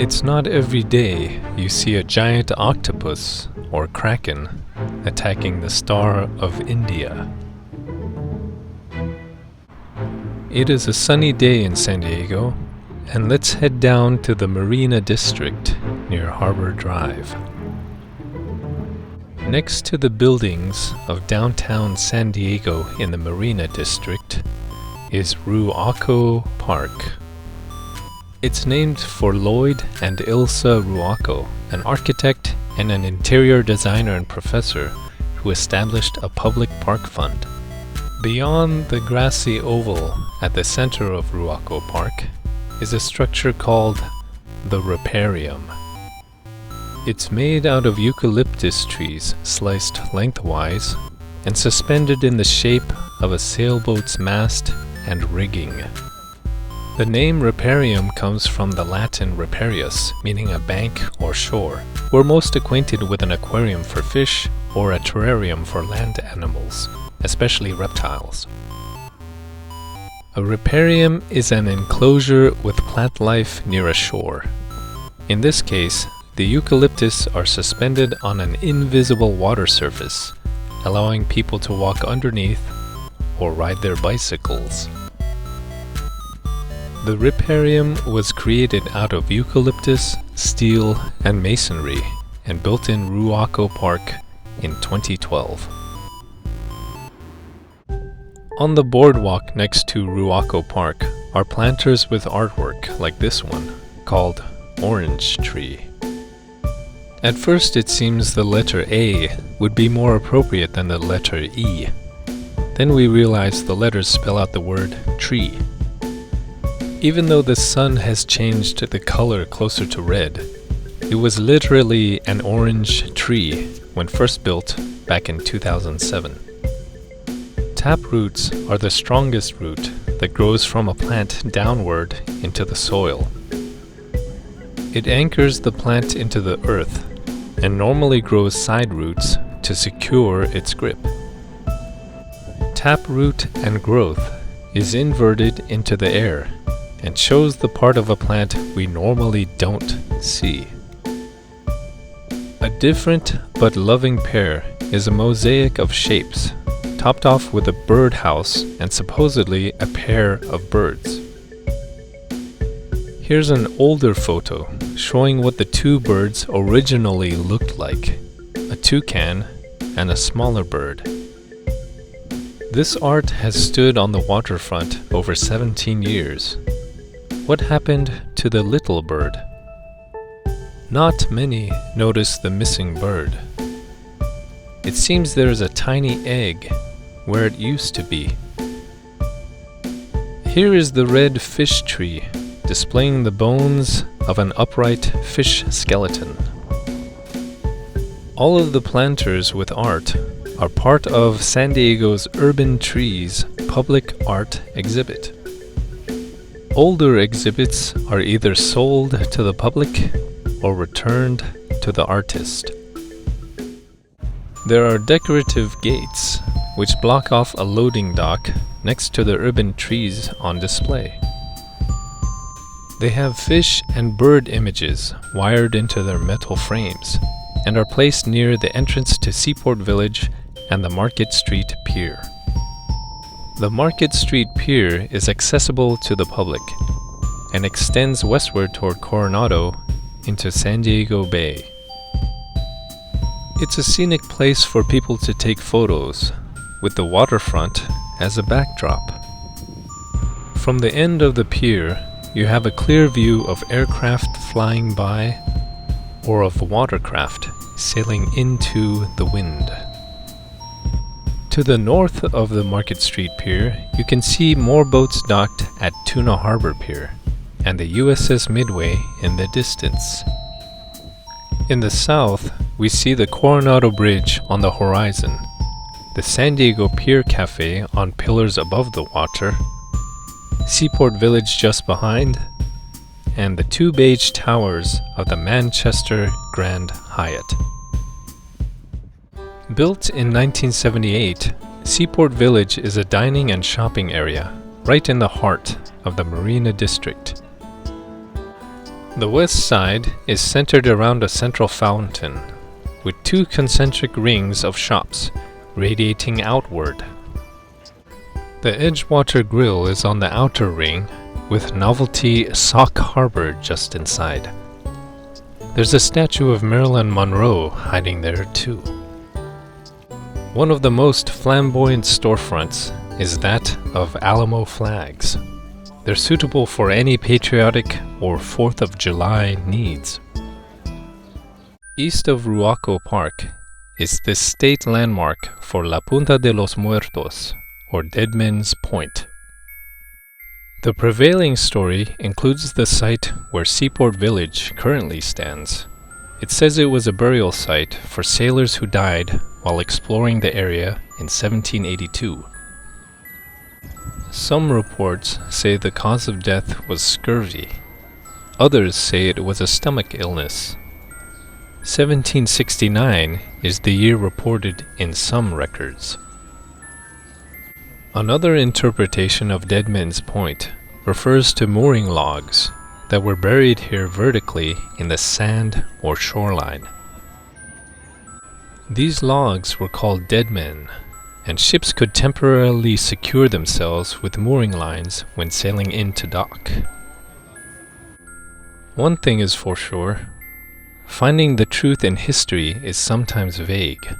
It's not every day you see a giant octopus or kraken attacking the Star of India. It is a sunny day in San Diego, and let's head down to the Marina District near Harbor Drive. Next to the buildings of downtown San Diego in the Marina District is Ruaco Park. It's named for Lloyd and Ilsa Ruaco, an architect and an interior designer and professor who established a public park fund. Beyond the grassy oval at the center of Ruaco Park is a structure called the Riparium. It's made out of eucalyptus trees sliced lengthwise and suspended in the shape of a sailboat's mast and rigging. The name riparium comes from the Latin riparius, meaning a bank or shore. We're most acquainted with an aquarium for fish or a terrarium for land animals, especially reptiles. A riparium is an enclosure with plant life near a shore. In this case, the eucalyptus are suspended on an invisible water surface, allowing people to walk underneath or ride their bicycles. The riparium was created out of eucalyptus, steel, and masonry and built in Ruaco Park in 2012. On the boardwalk next to Ruaco Park are planters with artwork like this one, called Orange Tree. At first it seems the letter A would be more appropriate than the letter E. Then we realize the letters spell out the word tree. Even though the sun has changed the color closer to red, it was literally an orange tree when first built back in 2007. Taproots are the strongest root that grows from a plant downward into the soil. It anchors the plant into the earth and normally grows side roots to secure its grip. Taproot and growth is inverted into the air and shows the part of a plant we normally don't see. A different but loving pear is a mosaic of shapes, topped off with a birdhouse and supposedly a pair of birds. Here's an older photo showing what the two birds originally looked like, a toucan and a smaller bird. This art has stood on the waterfront over 17 years. What happened to the little bird? Not many notice the missing bird. It seems there is a tiny egg where it used to be. Here is the red fish tree, displaying the bones of an upright fish skeleton. All of the planters with art are part of San Diego's Urban Trees public art exhibit. Older exhibits are either sold to the public or returned to the artist. There are decorative gates which block off a loading dock next to the urban trees on display. They have fish and bird images wired into their metal frames and are placed near the entrance to Seaport Village and the Market Street Pier. The Market Street Pier is accessible to the public and extends westward toward Coronado into San Diego Bay. It's a scenic place for people to take photos, with the waterfront as a backdrop. From the end of the pier, you have a clear view of aircraft flying by or of watercraft sailing into the wind. To the north of the Market Street Pier, you can see more boats docked at Tuna Harbor Pier and the USS Midway in the distance. In the south, we see the Coronado Bridge on the horizon, the San Diego Pier Cafe on pillars above the water, Seaport Village just behind, and the two beige towers of the Manchester Grand Hyatt. Built in 1978, Seaport Village is a dining and shopping area right in the heart of the Marina District. The west side is centered around a central fountain, with two concentric rings of shops radiating outward. The Edgewater Grill is on the outer ring, with novelty Sock Harbor just inside. There's a statue of Marilyn Monroe hiding there too. One of the most flamboyant storefronts is that of Alamo flags. They're suitable for any patriotic or 4th of July needs. East of Ruaco Park is the state landmark for La Punta de los Muertos, or Dead Men's Point. The prevailing story includes the site where Seaport Village currently stands. It says it was a burial site for sailors who died while exploring the area in 1782. Some reports say the cause of death was scurvy. Others say it was a stomach illness. 1769 is the year reported in some records. Another interpretation of Dead Men's Point refers to mooring logs that were buried here vertically in the sand or shoreline. These logs were called dead men, and ships could temporarily secure themselves with mooring lines when sailing into dock. One thing is for sure, finding the truth in history is sometimes vague,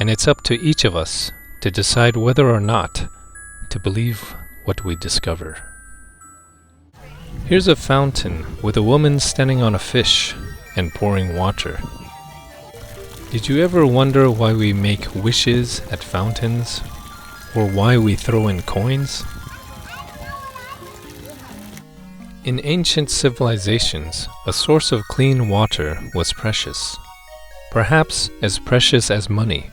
and it's up to each of us to decide whether or not to believe what we discover. Here's a fountain with a woman standing on a fish and pouring water. Did you ever wonder why we make wishes at fountains, or why we throw in coins? In ancient civilizations, a source of clean water was precious, perhaps as precious as money,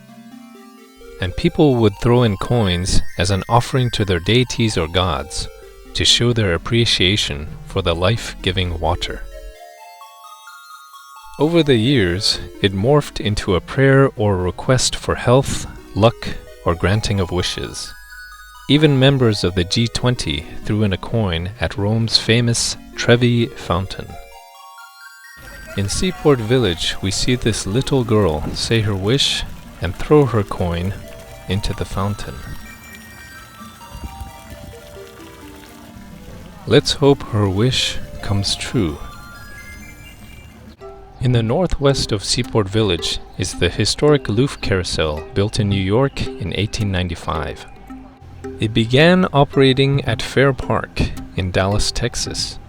and people would throw in coins as an offering to their deities or gods to show their appreciation for the life-giving water. Over the years, it morphed into a prayer or request for health, luck, or granting of wishes. Even members of the G20 threw in a coin at Rome's famous Trevi Fountain. In Seaport Village, we see this little girl say her wish and throw her coin into the fountain. Let's hope her wish comes true. In the northwest of Seaport Village is the historic Loof Carousel built in New York in 1895. It began operating at Fair Park in Dallas, Texas,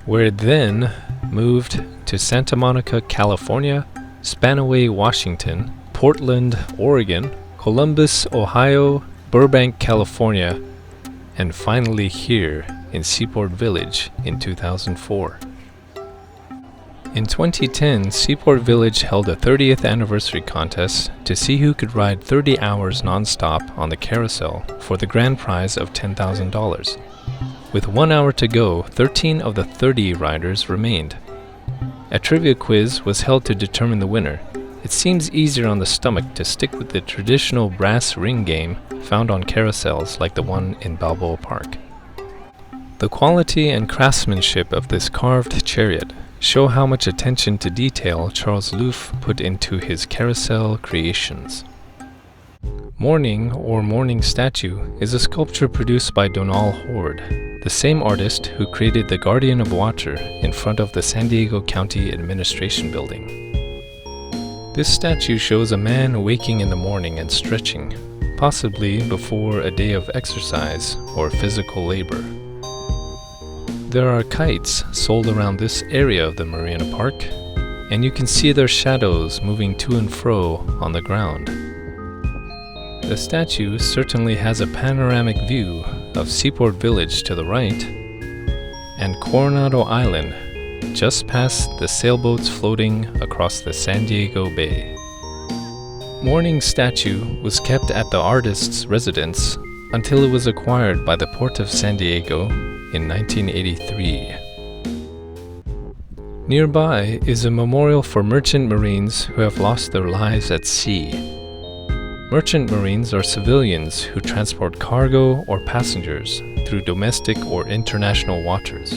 where it then moved to Santa Monica, California, Spanaway, Washington, Portland, Oregon, Columbus, Ohio, Burbank, California, and finally here in Seaport Village in 2004. In 2010, Seaport Village held a 30th anniversary contest to see who could ride 30 hours non-stop on the carousel for the grand prize of $10,000. With 1 hour to go, 13 of the 30 riders remained. A trivia quiz was held to determine the winner. It seems easier on the stomach to stick with the traditional brass ring game found on carousels like the one in Balboa Park. The quality and craftsmanship of this carved chariot show how much attention to detail Charles Loof put into his carousel creations. Morning, or Morning Statue, is a sculpture produced by Donal Horde, the same artist who created the Guardian of Water in front of the San Diego County Administration Building. This statue shows a man waking in the morning and stretching, possibly before a day of exercise or physical labor. There are kites sold around this area of the Marina Park, and you can see their shadows moving to and fro on the ground. The statue certainly has a panoramic view of Seaport Village to the right, and Coronado Island just past the sailboats floating across the San Diego Bay. Morning Statue was kept at the artist's residence until it was acquired by the Port of San Diego in 1983. Nearby is a memorial for merchant marines who have lost their lives at sea. Merchant marines are civilians who transport cargo or passengers through domestic or international waters.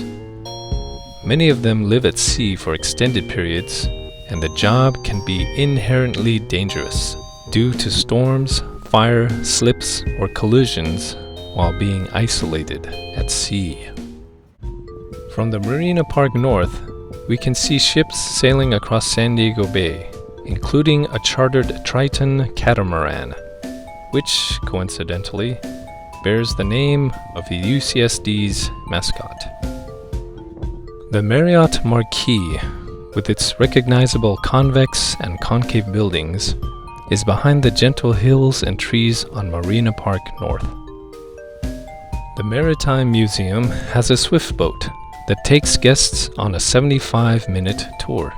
Many of them live at sea for extended periods, and the job can be inherently dangerous due to storms, fire, slips, or collisions while being isolated at sea. From the Marina Park North, we can see ships sailing across San Diego Bay, including a chartered Triton catamaran, which, coincidentally, bears the name of the UCSD's mascot. The Marriott Marquis, with its recognizable convex and concave buildings, is behind the gentle hills and trees on Marina Park North. The Maritime Museum has a swift boat that takes guests on a 75-minute tour.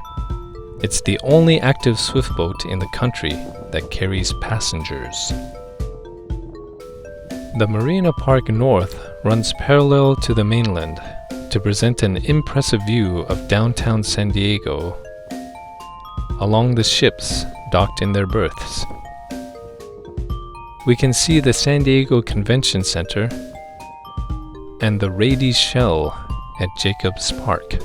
It's the only active swift boat in the country that carries passengers. The Marina Park North runs parallel to the mainland to present an impressive view of downtown San Diego along the ships docked in their berths. We can see the San Diego Convention Center and the Rady Shell at Jacobs Park.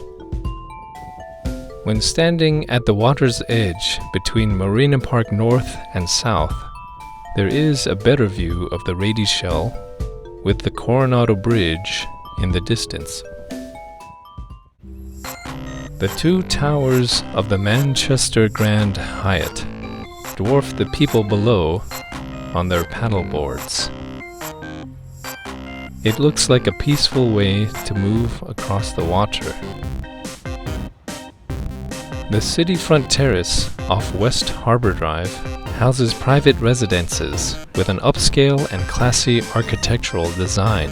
When standing at the water's edge between Marina Park North and South, there is a better view of the Rady Shell with the Coronado Bridge in the distance. The two towers of the Manchester Grand Hyatt dwarf the people below on their paddleboards. It looks like a peaceful way to move across the water. The Cityfront Terrace off West Harbor Drive houses private residences with an upscale and classy architectural design.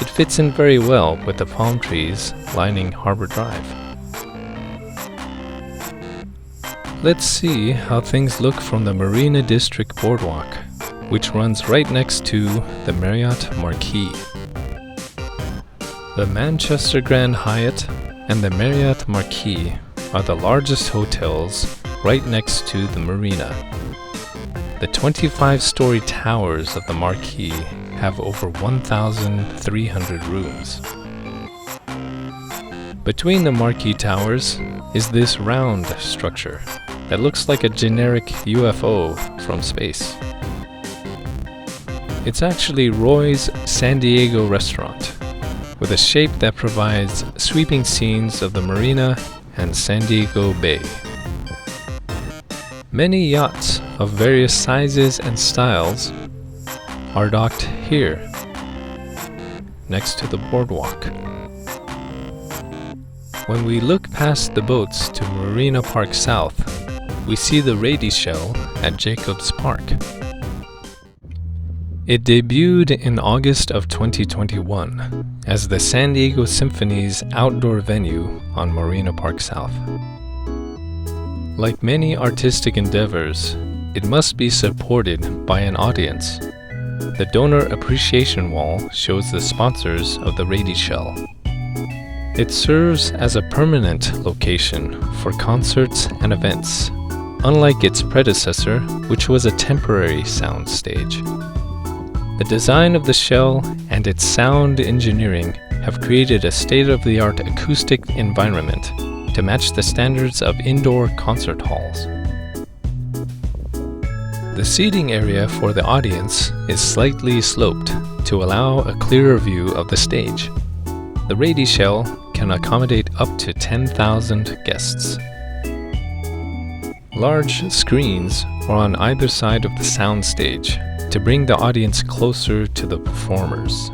It fits in very well with the palm trees lining Harbor Drive. Let's see how things look from the Marina District Boardwalk, which runs right next to the Marriott Marquis. The Manchester Grand Hyatt and the Marriott Marquis are the largest hotels right next to the marina. The 25-story towers of the Marquis have over 1,300 rooms. Between the Marquis towers is this round structure that looks like a generic UFO from space. It's actually Roy's San Diego restaurant, with a shape that provides sweeping scenes of the marina and San Diego Bay. Many yachts of various sizes and styles are docked here, next to the boardwalk. When we look past the boats to Marina Park South, we see the Rady Shell at Jacobs Park. It debuted in August of 2021 as the San Diego Symphony's outdoor venue on Marina Park South. Like many artistic endeavors, it must be supported by an audience. The donor appreciation wall shows the sponsors of the Rady Shell. It serves as a permanent location for concerts and events, unlike its predecessor, which was a temporary sound stage. The design of the shell and its sound engineering have created a state-of-the-art acoustic environment to match the standards of indoor concert halls. The seating area for the audience is slightly sloped to allow a clearer view of the stage. The Rady Shell can accommodate up to 10,000 guests. Large screens are on either side of the sound stage to bring the audience closer to the performers.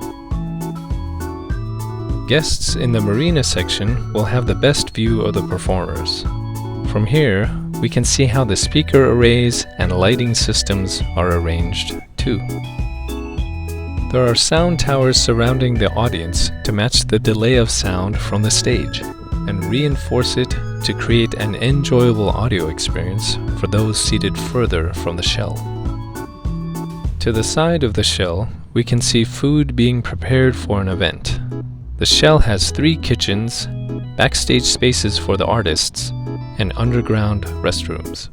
Guests in the marina section will have the best view of the performers. From here, we can see how the speaker arrays and lighting systems are arranged too. There are sound towers surrounding the audience to match the delay of sound from the stage and reinforce it to create an enjoyable audio experience for those seated further from the shell. To the side of the shell, we can see food being prepared for an event. The shell has 3 kitchens, backstage spaces for the artists, and underground restrooms.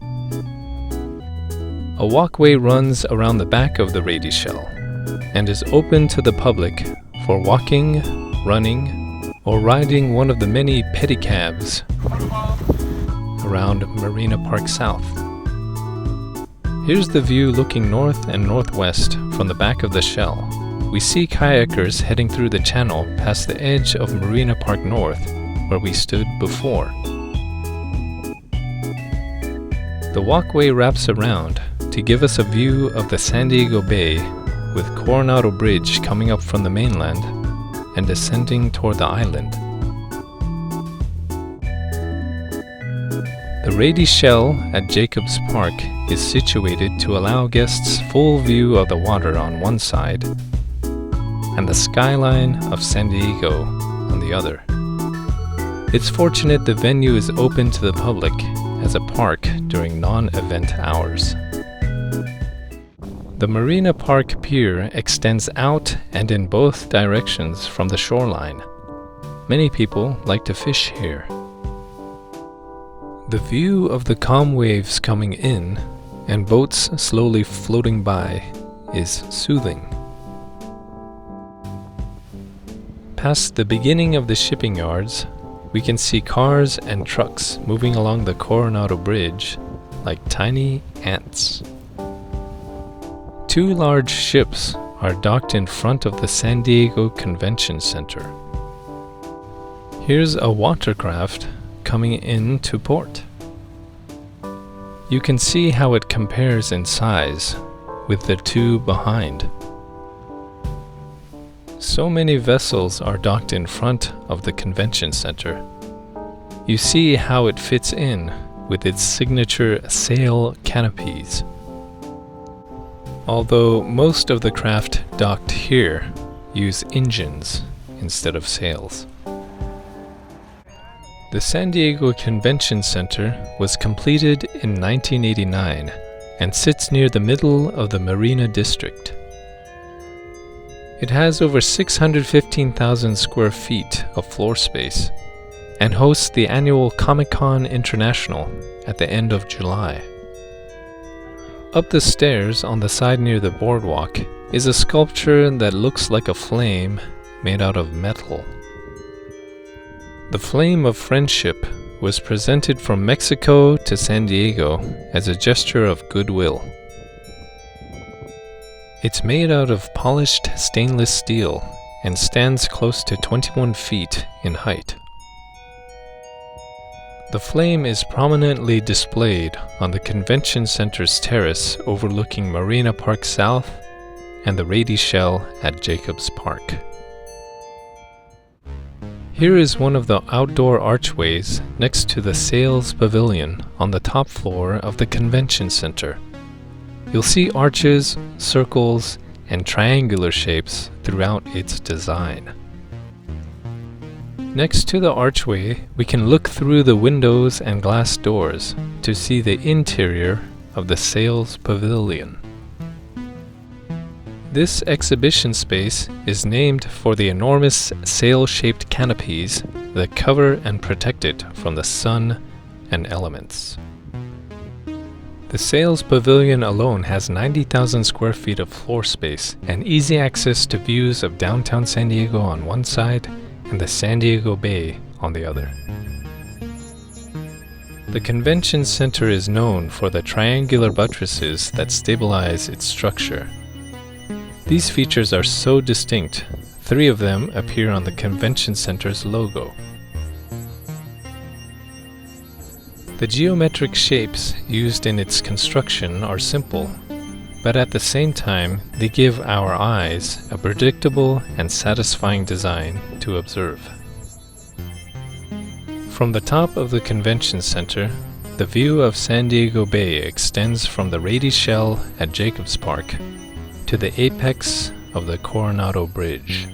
A walkway runs around the back of the Rady Shell and is open to the public for walking, running, or riding one of the many pedicabs around Marina Park South. Here's the view looking north and northwest from the back of the shell. We see kayakers heading through the channel past the edge of Marina Park North, where we stood before. The walkway wraps around to give us a view of the San Diego Bay, with Coronado Bridge coming up from the mainland and descending toward the island. The Rady Shell at Jacobs Park is situated to allow guests full view of the water on one side and the skyline of San Diego on the other. It's fortunate the venue is open to the public as a park during non-event hours. The Marina Park Pier extends out and in both directions from the shoreline. Many people like to fish here. The view of the calm waves coming in and boats slowly floating by is soothing. Past the beginning of the shipping yards, we can see cars and trucks moving along the Coronado Bridge like tiny ants. Two large ships are docked in front of the San Diego Convention Center. Here's a watercraft coming into port. You can see how it compares in size with the two behind. So many vessels are docked in front of the convention center. You see how it fits in with its signature sail canopies. Although most of the craft docked here use engines instead of sails. The San Diego Convention Center was completed in 1989 and sits near the middle of the Marina District. It has over 615,000 square feet of floor space and hosts the annual Comic-Con International at the end of July. Up the stairs on the side near the boardwalk is a sculpture that looks like a flame made out of metal. The Flame of Friendship was presented from Mexico to San Diego as a gesture of goodwill. It's made out of polished stainless steel and stands close to 21 feet in height. The flame is prominently displayed on the Convention Center's terrace overlooking Marina Park South and the Rady Shell at Jacobs Park. Here is one of the outdoor archways next to the Sales Pavilion on the top floor of the Convention Center. You'll see arches, circles, and triangular shapes throughout its design. Next to the archway, we can look through the windows and glass doors to see the interior of the Sales Pavilion. This exhibition space is named for the enormous sail-shaped canopies that cover and protect it from the sun and elements. The Sales Pavilion alone has 90,000 square feet of floor space and easy access to views of downtown San Diego on one side and the San Diego Bay on the other. The Convention Center is known for the triangular buttresses that stabilize its structure. These features are so distinct, 3 of them appear on the Convention Center's logo. The geometric shapes used in its construction are simple, but at the same time they give our eyes a predictable and satisfying design to observe. From the top of the Convention Center, the view of San Diego Bay extends from the Rady Shell at Jacobs Park to the apex of the Coronado Bridge.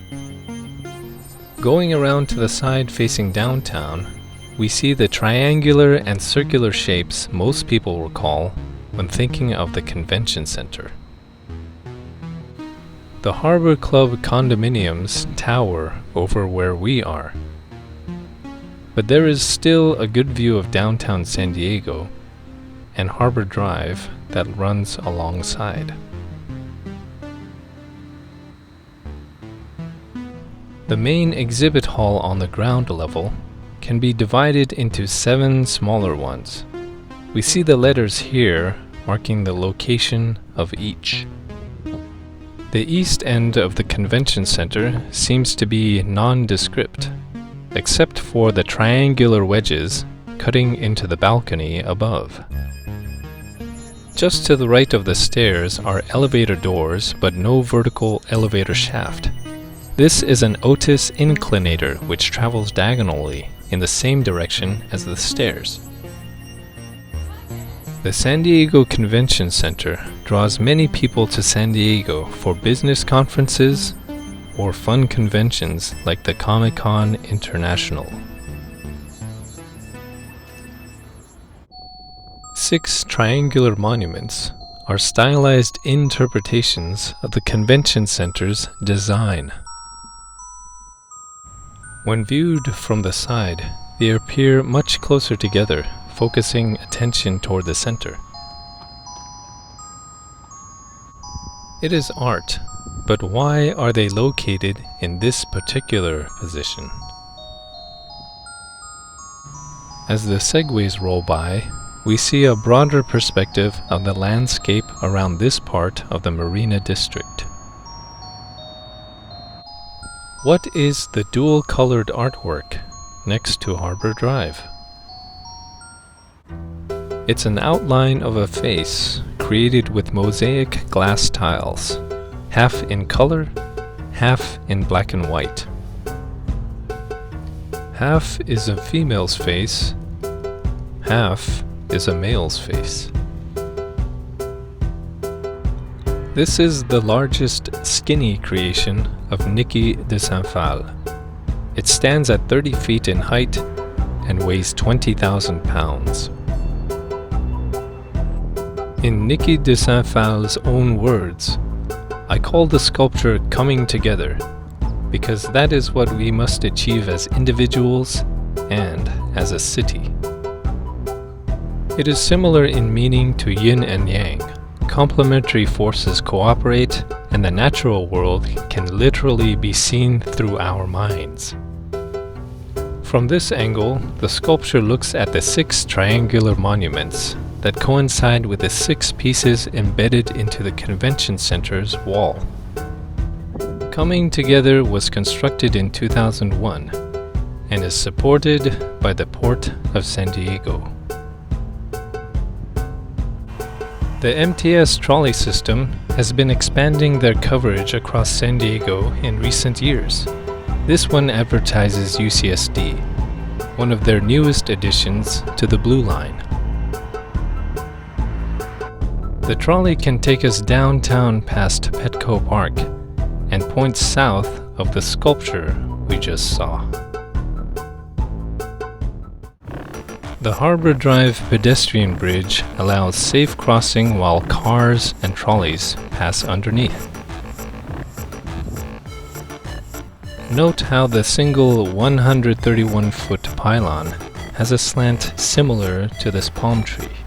Going around to the side facing downtown, we see the triangular and circular shapes most people recall when thinking of the Convention Center. The Harbor Club condominiums tower over where we are, but there is still a good view of downtown San Diego and Harbor Drive that runs alongside. The main exhibit hall hall on the ground level can be divided into 7 smaller ones. We see the letters here marking the location of each. The east end of the convention center seems to be nondescript, except for the triangular wedges cutting into the balcony above. Just to the right of the stairs are elevator doors, but no vertical elevator shaft. This is an Otis inclinator which travels diagonally in the same direction as the stairs. The San Diego Convention Center draws many people to San Diego for business conferences or fun conventions like the Comic-Con International. 6 triangular monuments are stylized interpretations of the convention center's design. When viewed from the side, they appear much closer together, focusing attention toward the center. It is art, but why are they located in this particular position? As the segways roll by, we see a broader perspective of the landscape around this part of the Marina District. What is the dual-colored artwork next to Harbor Drive? It's an outline of a face created with mosaic glass tiles, half in color, half in black and white. Half is a female's face, half is a male's face. This is the largest skinny creation of Niki de Saint Phalle. It stands at 30 feet in height and weighs 20,000 pounds. In Niki de Saint Phalle's own words, I call the sculpture coming together because that is what we must achieve as individuals and as a city. It is similar in meaning to yin and yang. Complementary forces cooperate, and the natural world can literally be seen through our minds. From this angle, the sculpture looks at the 6 triangular monuments that coincide with the 6 pieces embedded into the convention center's wall. Coming Together was constructed in 2001 and is supported by the Port of San Diego. The MTS trolley system has been expanding their coverage across San Diego in recent years. This one advertises UCSD, one of their newest additions to the Blue Line. The trolley can take us downtown past Petco Park and points south of the sculpture we just saw. The Harbor Drive pedestrian bridge allows safe crossing while cars and trolleys pass underneath. Note how the single 131-foot pylon has a slant similar to this palm tree.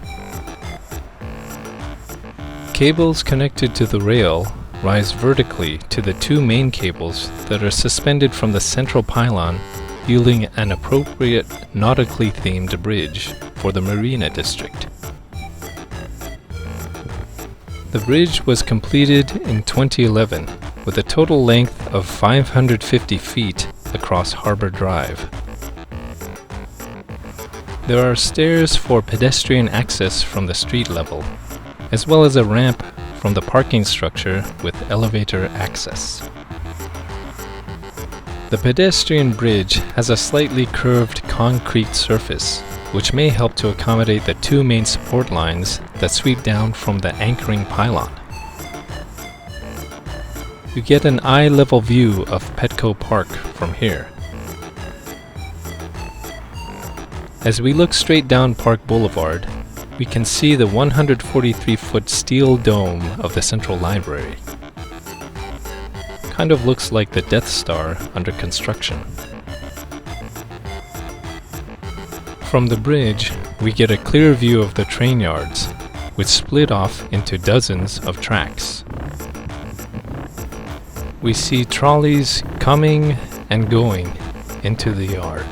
Cables connected to the rail rise vertically to the 2 main cables that are suspended from the central pylon, yielding an appropriate nautically themed bridge for the Marina District. The bridge was completed in 2011 with a total length of 550 feet across Harbor Drive. There are stairs for pedestrian access from the street level, as well as a ramp from the parking structure with elevator access. The pedestrian bridge has a slightly curved concrete surface, which may help to accommodate the 2 main support lines that sweep down from the anchoring pylon. You get an eye-level view of Petco Park from here. As we look straight down Park Boulevard, we can see the 143-foot steel dome of the Central Library. Kind of looks like the Death Star under construction. From the bridge, we get a clear view of the train yards, which split off into dozens of tracks. We see trolleys coming and going into the yard.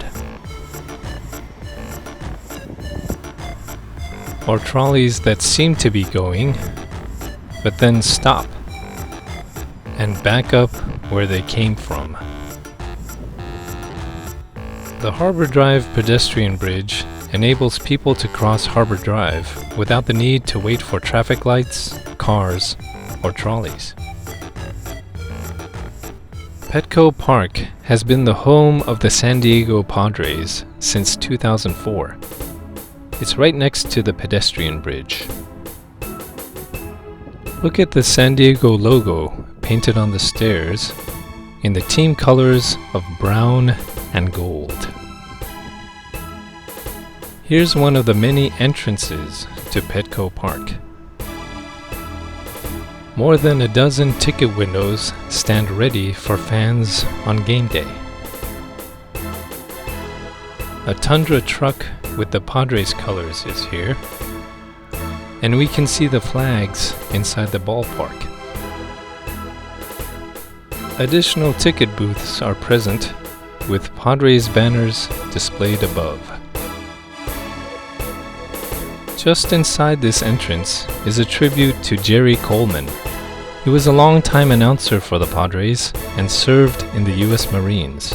Or trolleys that seem to be going, but then stop and back up where they came from. The Harbor Drive pedestrian bridge enables people to cross Harbor Drive without the need to wait for traffic lights, cars, or trolleys. Petco Park has been the home of the San Diego Padres since 2004. It's right next to the pedestrian bridge. Look at the San Diego logo painted on the stairs in the team colors of brown and gold. Here's one of the many entrances to Petco Park. More than a dozen ticket windows stand ready for fans on game day. A Tundra truck with the Padres colors is here, and we can see the flags inside the ballpark. Additional ticket booths are present with Padres banners displayed above. Just inside this entrance is a tribute to Jerry Coleman. He was a long-time announcer for the Padres and served in the U.S. Marines.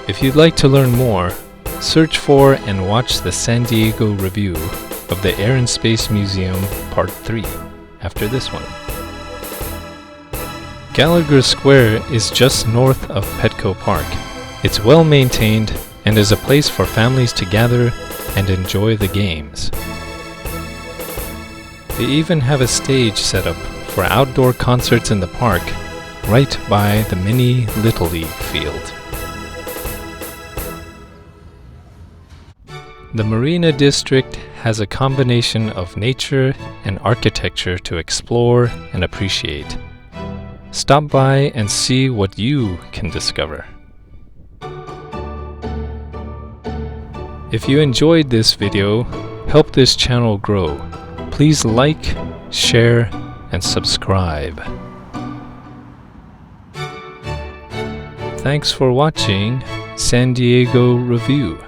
If you'd like to learn more, search for and watch the San Diego review of the Air and Space Museum Part 3 after this one. Gallagher Square is just north of Petco Park. It's well maintained and is a place for families to gather and enjoy the games. They even have a stage set up for outdoor concerts in the park, right by the mini Little League field. The Marina District has a combination of nature and architecture to explore and appreciate. Stop by and see what you can discover. If you enjoyed this video, help this channel grow. Please like, share, and subscribe. Thanks for watching San Diego Review.